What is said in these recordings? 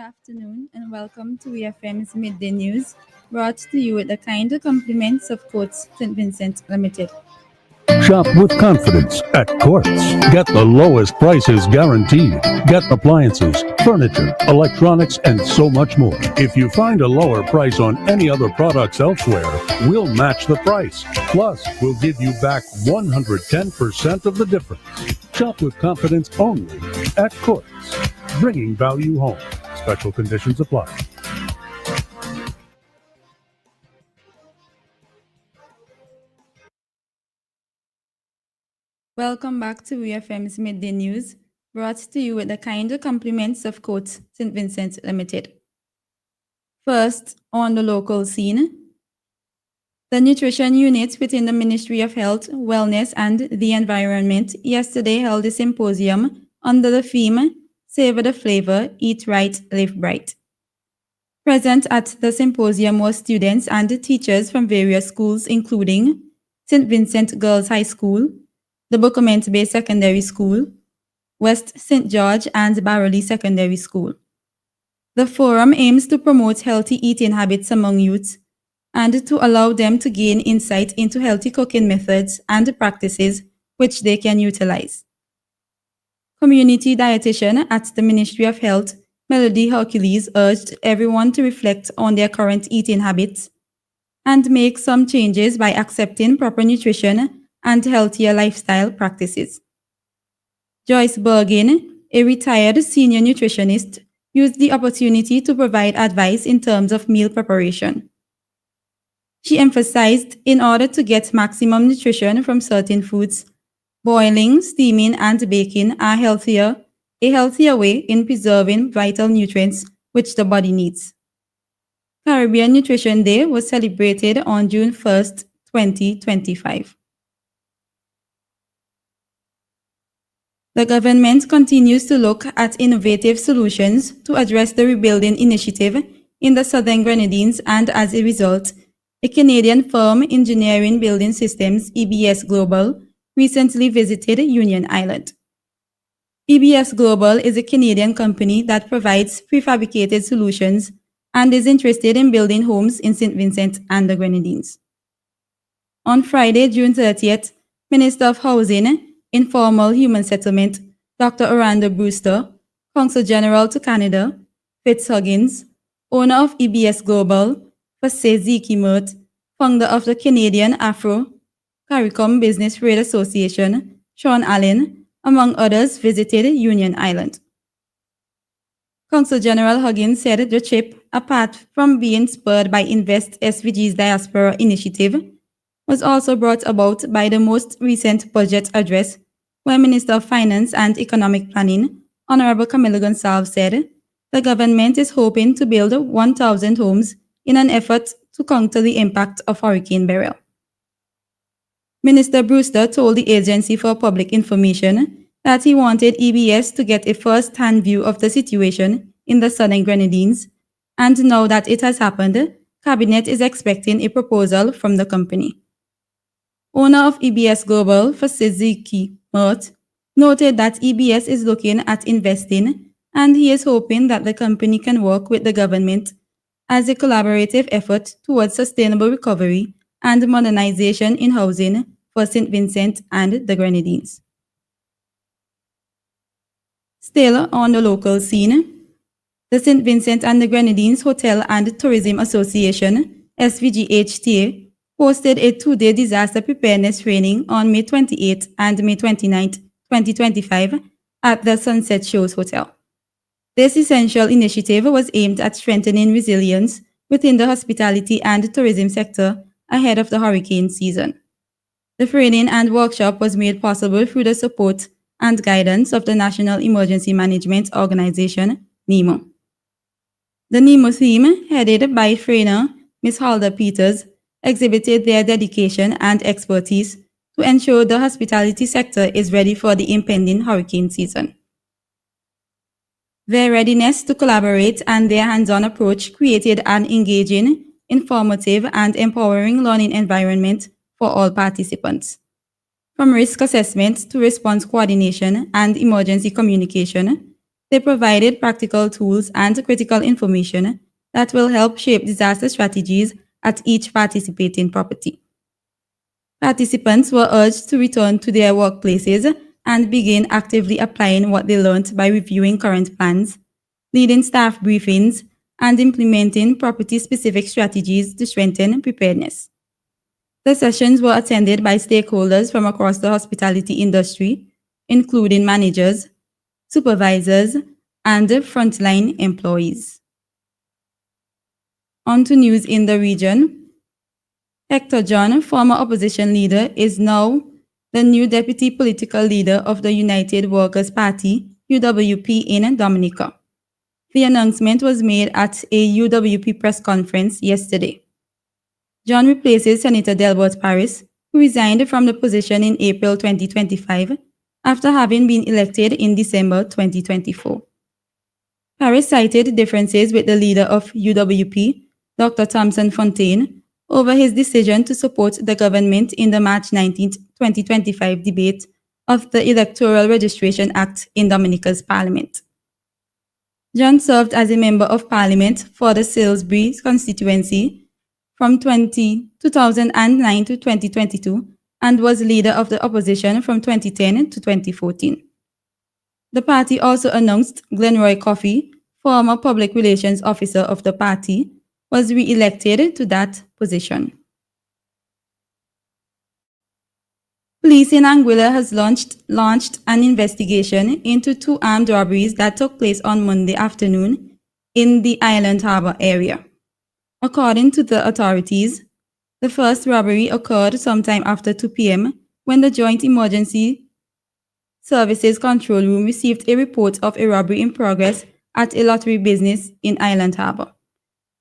afternoon and welcome to EFM's Midday News, brought to you with the kind compliments of Courts St. Vincent Limited. Shop with confidence at Quartz. Get the lowest prices guaranteed. Get appliances, furniture, electronics, and so much more. If you find a lower price on any other products elsewhere, we'll match the price. Plus, we'll give you back 110% of the difference. Shop with confidence only at Quartz. Bringing value home. Special conditions apply. Welcome back to EFM's Midday News, brought to you with the kind compliments of Courts St. Vincent Limited. First, on the local scene, the Nutrition Unit within the Ministry of Health, Wellness and the Environment yesterday held a symposium under the theme Savor the Flavor, Eat Right, Live Bright. Present at the symposium were students and teachers from various schools including St. Vincent Girls High School, the Bookament Bay Secondary School, West St. George and Barrowley Secondary School. The forum aims to promote healthy eating habits among youth and to allow them to gain insight into healthy cooking methods and practices which they can utilize. Community dietitian at the Ministry of Health, Melody Hercules, urged everyone to reflect on their current eating habits and make some changes by accepting proper nutrition and healthier lifestyle practices. Joyce Bergin, a retired senior nutritionist, used the opportunity to provide advice in terms of meal preparation. She emphasized in order to get maximum nutrition from certain foods, boiling, steaming, and baking are a healthier way in preserving vital nutrients which the body needs. Caribbean Nutrition Day was celebrated on June 1st, 2025. The government continues to look at innovative solutions to address the rebuilding initiative in the Southern Grenadines, and as a result, a Canadian firm, Engineering Building Systems (EBS Global), recently visited Union Island. EBS Global is a Canadian company that provides prefabricated solutions and is interested in building homes in St. Vincent and the Grenadines. On Friday, June 30th, Minister of Housing, Informal Human Settlement, Dr. Orlando Brewster, Consul General to Canada, Fitz Huggins, owner of EBS Global, Fasé Ziki Mert, founder of the Canadian Afro-CARICOM Business Trade Association, Sean Allen, among others, visited Union Island. Consul General Huggins said the trip, apart from being spurred by Invest SVG's Diaspora Initiative, was also brought about by the most recent budget address, where Minister of Finance and Economic Planning, Honorable Camilo Gonsalves, said the government is hoping to build 1,000 homes in an effort to counter the impact of Hurricane Beryl. Minister Brewster told the Agency for Public Information that he wanted EBS to get a first-hand view of the situation in the Southern Grenadines, and now that it has happened, Cabinet is expecting a proposal from the company. Owner of EBS Global, Fasé Ziki Mert, noted that EBS is looking at investing, and he is hoping that the company can work with the government as a collaborative effort towards sustainable recovery and modernization in housing for St. Vincent and the Grenadines. Still on the local scene, the St. Vincent and the Grenadines Hotel and Tourism Association, SVGHTA, hosted a two-day disaster preparedness training on May 28 and May 29, 2025 at the Sunset Shows Hotel. This essential initiative was aimed at strengthening resilience within the hospitality and tourism sector ahead of the hurricane season. The training and workshop was made possible through the support and guidance of the National Emergency Management Organization, NEMO. The NEMO team, headed by trainer Ms. Halda Peters, exhibited their dedication and expertise to ensure the hospitality sector is ready for the impending hurricane season. Their readiness to collaborate and their hands-on approach created an engaging, informative, and empowering learning environment for all participants. From risk assessment to response coordination and emergency communication, They provided practical tools and critical information that will help shape disaster strategies at each participating property. Participants were urged to return to their workplaces and begin actively applying what they learned by reviewing current plans, leading staff briefings, and implementing property-specific strategies to strengthen preparedness. The sessions were attended by stakeholders from across the hospitality industry, including managers, supervisors, and frontline employees. On to news in the region. Hector John, former opposition leader, is now the new deputy political leader of the United Workers' Party, UWP, in Dominica. The announcement was made at a UWP press conference yesterday. John replaces Senator Delbert Paris, who resigned from the position in April 2025 after having been elected in December 2024. Paris cited differences with the leader of UWP, Dr. Thompson Fontaine, over his decision to support the government in the March 19, 2025 debate of the Electoral Registration Act in Dominica's parliament. John served as a member of parliament for the Salisbury constituency from 2009 to 2022 and was leader of the opposition from 2010 to 2014. The party also announced Glenroy Coffey, former public relations officer of the party, was re-elected to that position. Police in Anguilla has launched an investigation into 2 armed robberies that took place on Monday afternoon in the Island Harbor area. According to the authorities, the first robbery occurred sometime after 2 p.m. when the Joint Emergency Services Control Room received a report of a robbery in progress at a lottery business in Island Harbor.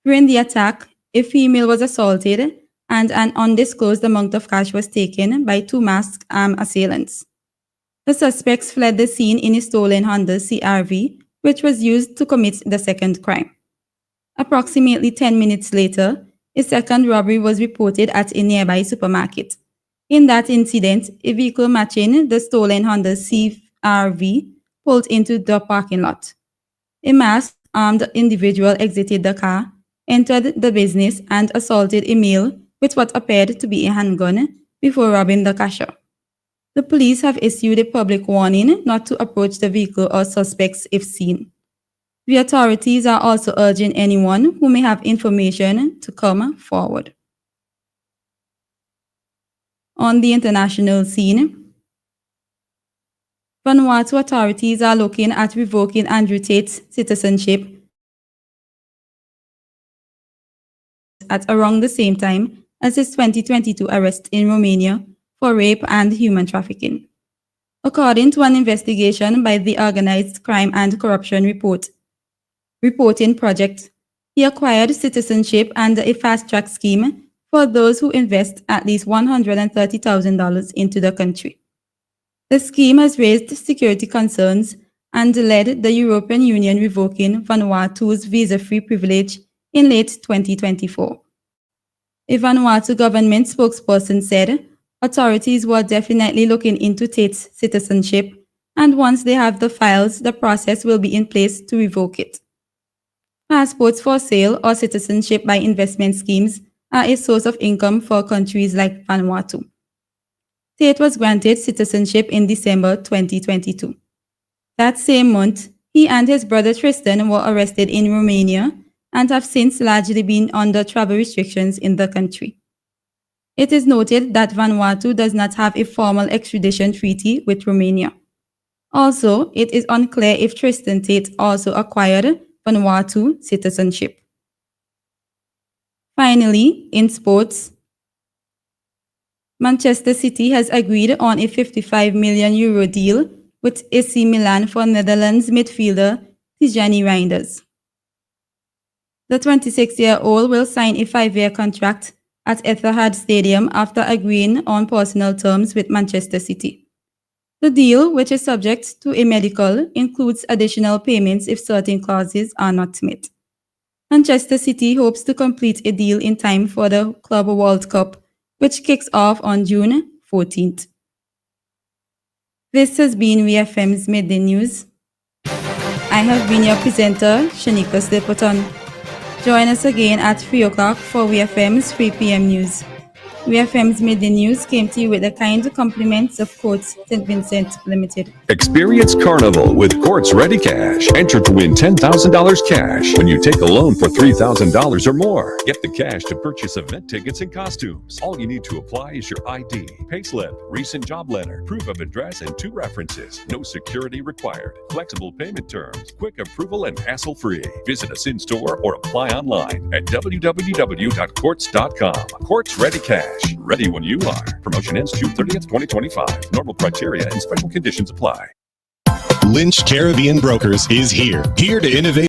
During the attack, a female was assaulted and an undisclosed amount of cash was taken by 2 masked armed assailants. The suspects fled the scene in a stolen Honda CR-V, which was used to commit the second crime. Approximately 10 minutes later, a second robbery was reported at a nearby supermarket. In that incident, a vehicle matching the stolen Honda CR-V pulled into the parking lot. A masked armed individual exited the car, entered the business, and assaulted a male with what appeared to be a handgun before robbing the cashier. The police have issued a public warning not to approach the vehicle or suspects if seen. The authorities are also urging anyone who may have information to come forward. On the international scene, Vanuatu authorities are looking at revoking Andrew Tate's citizenship at around the same time as his 2022 arrest in Romania for rape and human trafficking. According to an investigation by the Organized Crime and Corruption Reporting Project, he acquired citizenship under a fast-track scheme for those who invest at least $130,000 into the country. The scheme has raised security concerns and led the European Union revoking Vanuatu's visa-free privilege in late 2024. A Vanuatu government spokesperson said authorities were definitely looking into Tate's citizenship, and once they have the files, the process will be in place to revoke it. Passports for sale or citizenship by investment schemes are a source of income for countries like Vanuatu. Tate was granted citizenship in December 2022. That same month, he and his brother Tristan were arrested in Romania and have since largely been under travel restrictions in the country. It is noted that Vanuatu does not have a formal extradition treaty with Romania. Also, it is unclear if Tristan Tate also acquired Vanuatu citizenship. Finally, in sports, Manchester City has agreed on a €55 million deal with AC Milan for Netherlands midfielder Tijani Reinders. The 26-year-old will sign a 5-year contract at Etihad Stadium after agreeing on personal terms with Manchester City. The deal, which is subject to a medical, includes additional payments if certain clauses are not met. Manchester City hopes to complete a deal in time for the Club World Cup, which kicks off on June 14th. This has been VFM's Midday News. I have been your presenter, Shanika Stapleton. Join us again at 3 o'clock for WFM's 3 p.m. news. WFM's Midday News came to you with the kind compliments of Courts St. Vincent Limited. Experience Carnival with Quartz Ready Cash. Enter to win $10,000 cash when you take a loan for $3,000 or more. Get the cash to purchase event tickets and costumes. All you need to apply is your ID, payslip, recent job letter, proof of address, and 2 references. No security required. Flexible payment terms, quick approval, and hassle-free. Visit us in-store or apply online at www.quartz.com. Quartz Ready Cash. Ready when you are. Promotion ends June 30th, 2025. Normal criteria and special conditions apply. Lynch Caribbean Brokers is here to innovate